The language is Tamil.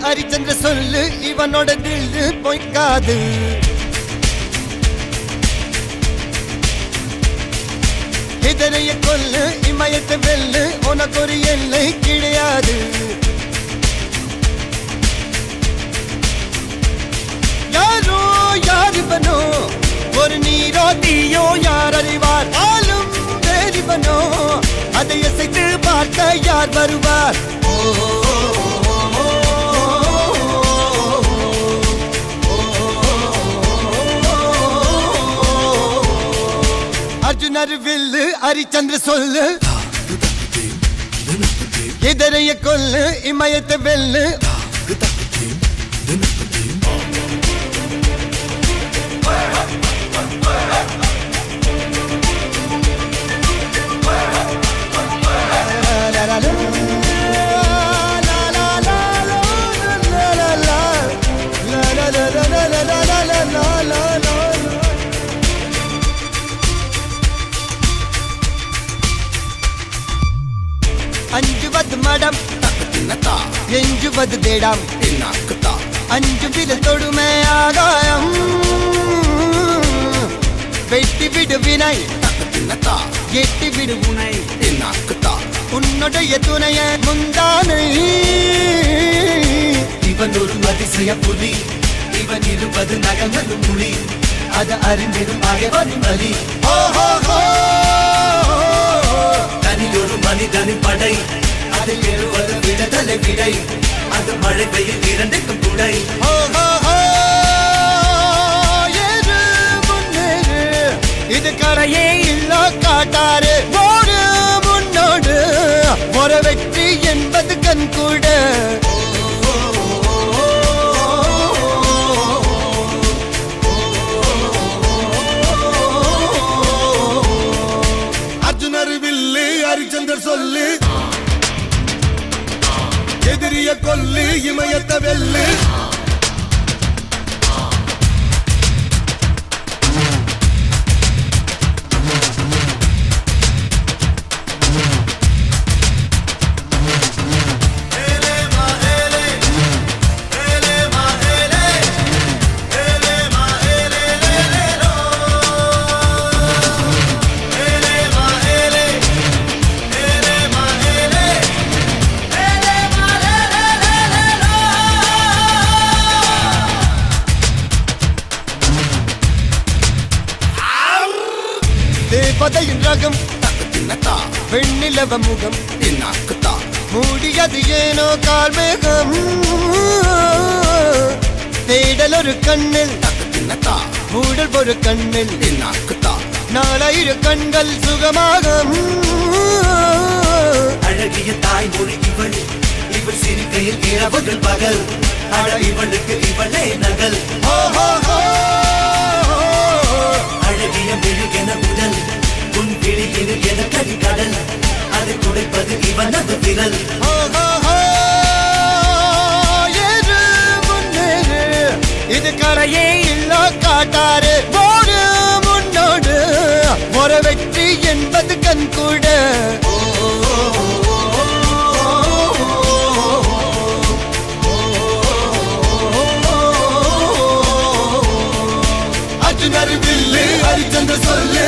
ஹரிச்சந்திர சொல்லு இவனோட தில்லு பொய்க்காது. இதனைய கொல்லு இமயத்தை வெல்லு உனக்கு ஒரு எல்லை கிடையாது. யாரோ யாரிவனோ ஒரு நீரோ தீயோ யார் அறிவார். ஆளும் வேறிவனோ அதை இசைத்து பார்க்க யார் வருவார். அர்ஜுனர் வில்லு ஹரிச்சந்திர சொல்லு இதனைய கொல்லு இமயத்தை வெல்லு. அஞ்சுவது மடம் எஞ்சுவது தேடம் அஞ்சு விரல் தொடுமை ஆகாயம். வெட்டி விடு வினை எட்டி விடு உனை உன்னுடைய துணைய முந்தானை. இவன் ஒரு அதிசய புலி இவன் இருபது நகங்கள் மொழி அது அறிந்திடும் ஆயவனின் வலி. தனியொரு மனிதனின் படை அதில் எழுவது விடுதலை விடை அது மழை பெய்யும் இரண்டுக்கும் துணை. இது கரையே இல்ல காட்டாரு ஓடு முன்னோடு ஒரு வெற்றி என்பது கண் கூட. அர்ஜுனர் வில்லு ஹரிச்சந்தர் சொல்லு எதிரிய கொல்லு இமயத்தை வெல்லு. தேவதையின் ரகம் வெண்ணிலவ முகம் மூடியது ஏனோ கார்மேகம். தேடல் ஒரு கண்ணில் மூடல் ஒரு கண்ணில் நாளையிரு கண்கள் சுகமாகும். அழகிய தாய்மொழி இவள் இவள் சிரிக்கையில் இரவுகள் பகல் அழ இவளுக்கு இவளே நகல். அழகிய மெழுகென உடல் உன் விழியில் என கடி கடல் அதை துடைப்பது இவனது விரல். இது கரையே இல்ல காட்டாரு ஓடு முன்னோடு ஒரு வெற்றி என்பது கண் கூட. அர்ஜுனர் வில்லு ஹரிச்சந்திர சொல்லு